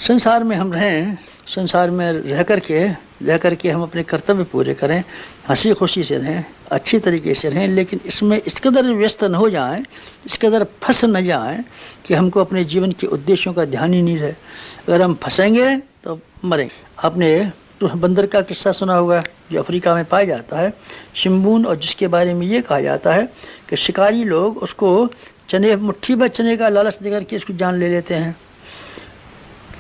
संसार में हम रहें, संसार में रह करके हम अपने कर्तव्य पूरे करें, हंसी खुशी से रहें, अच्छी तरीके से रहें, लेकिन इसमें इस कदर व्यस्त न हो जाएं, इस कदर फंस न जाएं कि हमको अपने जीवन के उद्देश्यों का ध्यान ही नहीं रहे। अगर हम फंसेंगे तो मरेंगे। आपने तो बंदर का किस्सा सुना होगा जो अफ्रीका में पाया जाता है, शिम्बून, और जिसके बारे में ये कहा जाता है कि शिकारी लोग उसको चने, मुट्ठी भर चने का लालच देकर के इसको जान ले लेते हैं।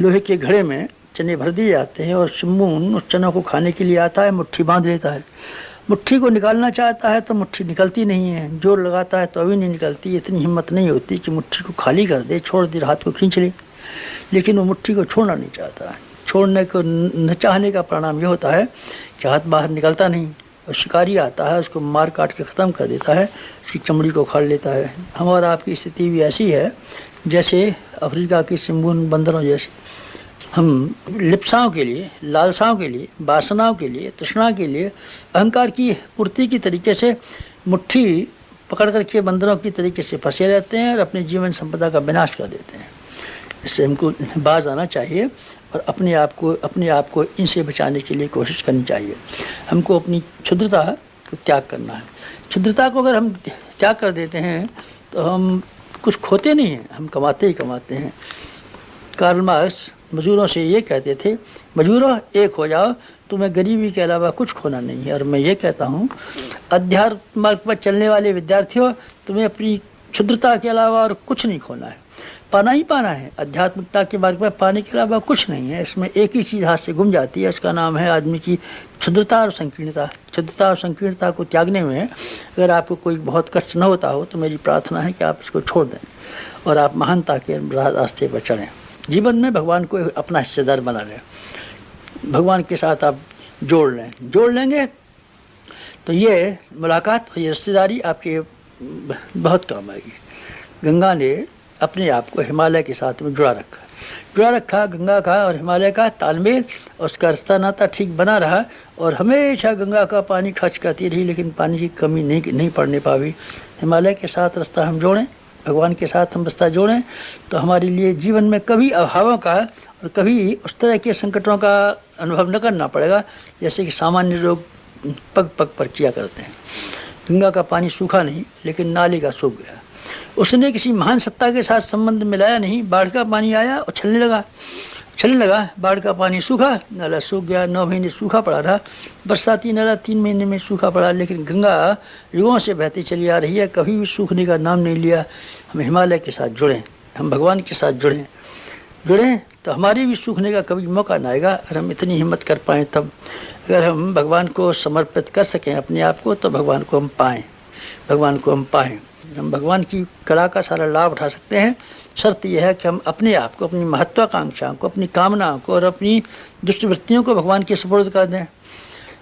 लोहे के घड़े में चने भर दिए जाते हैं और शिम्बून उस चनों को खाने के लिए आता है, मुट्ठी बांध लेता है। मुट्ठी को निकालना चाहता है तो मुट्ठी निकलती नहीं है, जोर लगाता है तो अभी नहीं निकलती। इतनी हिम्मत नहीं होती कि मुट्ठी को खाली कर दे, छोड़ दे, हाथ को खींच ले, लेकिन वो मुट्ठी को छोड़ना नहीं चाहता है। छोड़ने को न चाहने का परिणाम ये होता है कि हाथ बाहर निकलता नहीं, और शिकारी आता है, उसको मार काट के ख़त्म कर देता है, उसकी चमड़ी को उखाड़ लेता है। हमारा आपकी स्थिति भी ऐसी है जैसे अफ्रीका की शिम्बून बंदरों जैसी। हम लिप्साओं के लिए, लालसाओं के लिए, वासनाओं के लिए, तृष्णा के लिए, अहंकार की पूर्ति की तरीके से मुट्ठी पकड़ करके बंदरों की तरीके से फंसे रहते हैं और अपने जीवन संपदा का विनाश कर देते हैं। इससे हमको बाज आना चाहिए और अपने आप को इनसे बचाने के लिए कोशिश करनी चाहिए। हमको अपनी क्षुद्रता को त्याग करना है। क्षुद्रता को अगर हम त्याग कर देते हैं तो हम कुछ खोते नहीं हैं, हम कमाते ही कमाते हैं। कार्ल मार्क्स मजदूरों से ये कहते थे, मजदूरों एक हो जाओ, तुम्हें गरीबी के अलावा कुछ खोना नहीं है। और मैं ये कहता हूँ, अध्यात्म मार्ग पर चलने वाले विद्यार्थियों, तुम्हें अपनी क्षुद्रता के अलावा और कुछ नहीं खोना है, पाना ही पाना है। आध्यात्मिकता के मार्ग पर पाने के अलावा कुछ नहीं है। इसमें एक ही चीज़ हाथ से गुम जाती है, उसका नाम है आदमी की क्षुद्रता और संकीर्णता। क्षुद्रता और संकीर्णता को त्यागने में अगर आपको कोई बहुत कष्ट न होता हो तो मेरी प्रार्थना है कि आप इसको छोड़ दें और आप महानता के रास्ते पर चलें। जीवन में भगवान को अपना हिस्सेदार बना लें, भगवान के साथ आप जोड़ लेंगे तो ये मुलाकात और ये रिश्तेदारी आपके बहुत काम आएगी। गंगा ने अपने आप को हिमालय के साथ में जुड़ा रखा। गंगा का और हिमालय का तालमेल, उसका रिश्ता नाता ठीक बना रहा और हमेशा गंगा का पानी खर्च करती रही, लेकिन पानी की कमी नहीं पड़ने पाई। हिमालय के साथ रास्ता हम जोड़ें, भगवान के साथ हम रास्ता जोड़ें तो हमारे लिए जीवन में कभी अभावों का और कभी उस तरह के संकटों का अनुभव न करना पड़ेगा जैसे कि सामान्य लोग पग पग पर किया करते हैं। गंगा का पानी सूखा नहीं, लेकिन नाले का सूख गया। उसने किसी महान सत्ता के साथ संबंध मिलाया नहीं। बाढ़ का पानी आया और छलने लगा। बाढ़ का पानी सूखा, नाला सूख गया। 9 महीने सूखा पड़ा रहा। बरसाती नाला 3 महीने में सूखा पड़ा, लेकिन गंगा युगों से बहती चली आ रही है, कभी भी सूखने का नाम नहीं लिया। हम हिमालय के साथ जुड़ें, हम भगवान के साथ जुड़ें तो हमारी भी सूखने का कभी मौका ना आएगा। अगर हम इतनी हिम्मत कर पाएँ तब, अगर हम भगवान को समर्पित कर सकें अपने आप को, तो भगवान को हम पाएँ। हम भगवान की कला का सारा लाभ उठा सकते हैं। शर्त यह है कि हम अपने आप को, अपनी महत्वाकांक्षाओं को, अपनी कामनाओं को और अपनी दुष्टवृत्तियों को भगवान के सुपुर्द कर दें।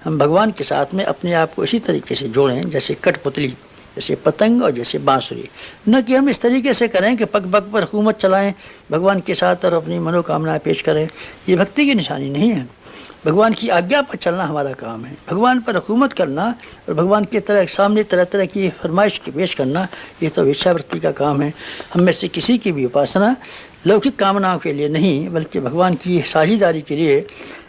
हम भगवान के साथ में अपने आप को इसी तरीके से जोड़ें जैसे कठपुतली, जैसे पतंग और जैसे बांसुरी। न कि हम इस तरीके से करें कि पग पग पर हुकूमत चलाएं भगवान के साथ और अपनी मनोकामनाएं पेश करें। ये भक्ति की निशानी नहीं है। भगवान की आज्ञा पर चलना हमारा काम है। भगवान पर हुकूमत करना और भगवान के सामने तरह तरह की फरमाइश की पेश करना, ये तो वेश्यावृत्ति का काम है। हम में से किसी की भी उपासना लौकिक कामनाओं के लिए नहीं, बल्कि भगवान की साझेदारी के लिए,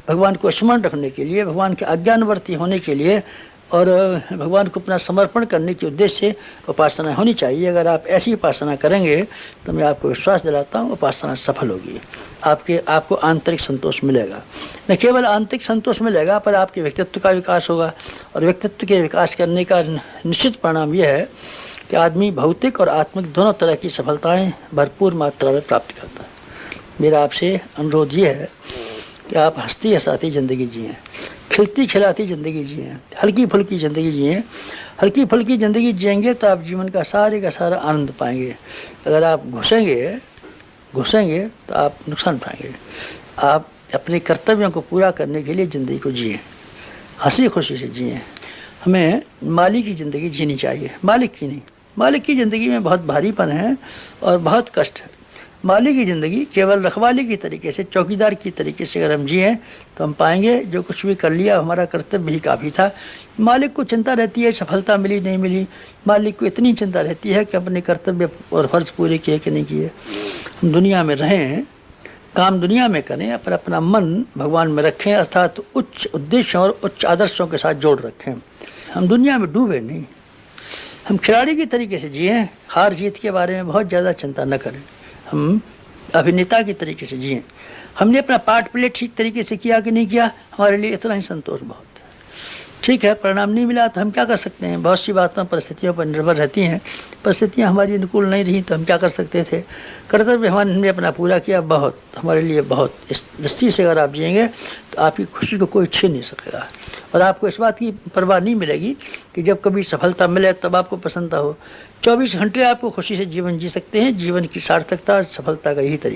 भगवान को स्मरण रखने के लिए, भगवान के आज्ञानुवर्ती होने के लिए और भगवान को अपना समर्पण करने के उद्देश्य से उपासना होनी चाहिए। अगर आप ऐसी उपासना करेंगे तो मैं आपको विश्वास दिलाता हूँ उपासना सफल होगी। आपको आंतरिक संतोष मिलेगा। न केवल आंतरिक संतोष मिलेगा, पर आपके व्यक्तित्व का विकास होगा। और व्यक्तित्व के विकास करने का निश्चित परिणाम यह है कि आदमी भौतिक और आत्मिक दोनों तरह की सफलताएं भरपूर मात्रा में प्राप्त करता है। मेरा आपसे अनुरोध ये है कि आप हंसती हंसाती ज़िंदगी जिएँ, खिलती खिलाती ज़िंदगी जिएँ, हल्की फुल्की ज़िंदगी जिएँ। हल्की फुल्की ज़िंदगी जिएंगे तो आप जीवन का सारा आनंद पाएंगे। अगर आप घुसेंगे तो आप नुकसान पाएंगे। आप अपने कर्तव्यों को पूरा करने के लिए ज़िंदगी को जिए, हंसी खुशी से जिए। हमें माली की ज़िंदगी जीनी चाहिए, मालिक की नहीं। मालिक की ज़िंदगी में बहुत भारीपन है और बहुत कष्ट है। माली की ज़िंदगी केवल रखवाली की तरीके से, चौकीदार की तरीके से अगर हम जिए तो हम पाएंगे जो कुछ भी कर लिया हमारा कर्तव्य ही काफ़ी था। मालिक को चिंता रहती है सफलता मिली नहीं मिली, मालिक को इतनी चिंता रहती है कि अपने कर्तव्य और फर्ज पूरे किए कि नहीं किए। हम दुनिया में रहें काम दुनिया में करें पर अपना मन भगवान में रखें, अर्थात उच्च उद्देश्यों और उच्च आदर्शों के साथ जोड़ रखें। हम दुनिया में डूबे नहीं, हम खिलाड़ी की तरीके से जिए, हार जीत के बारे में बहुत ज़्यादा चिंता न करें, हम अभिनेता की तरीके से जिए। हमने अपना पार्ट प्ले ठीक तरीके से किया कि नहीं किया, हमारे लिए इतना ही संतोष बहुत है। ठीक है, परिणाम नहीं मिला तो हम क्या कर सकते हैं, बहुत सी बातें परिस्थितियों पर निर्भर रहती हैं। परिस्थितियाँ हमारी अनुकूल नहीं रही तो हम क्या कर सकते थे, कर्तव्य हमने अपना पूरा किया, बहुत हमारे लिए बहुत। इस दृष्टि से अगर आप जिएंगे तो आपकी खुशी को कोई छीन नहीं सकेगा, और आपको इस बात की परवाह नहीं मिलेगी कि जब कभी सफलता मिले तब आपको प्रसन्नता हो। 24 घंटे आपको खुशी से जीवन जी सकते हैं। जीवन की सार्थकता और सफलता का यही तरीका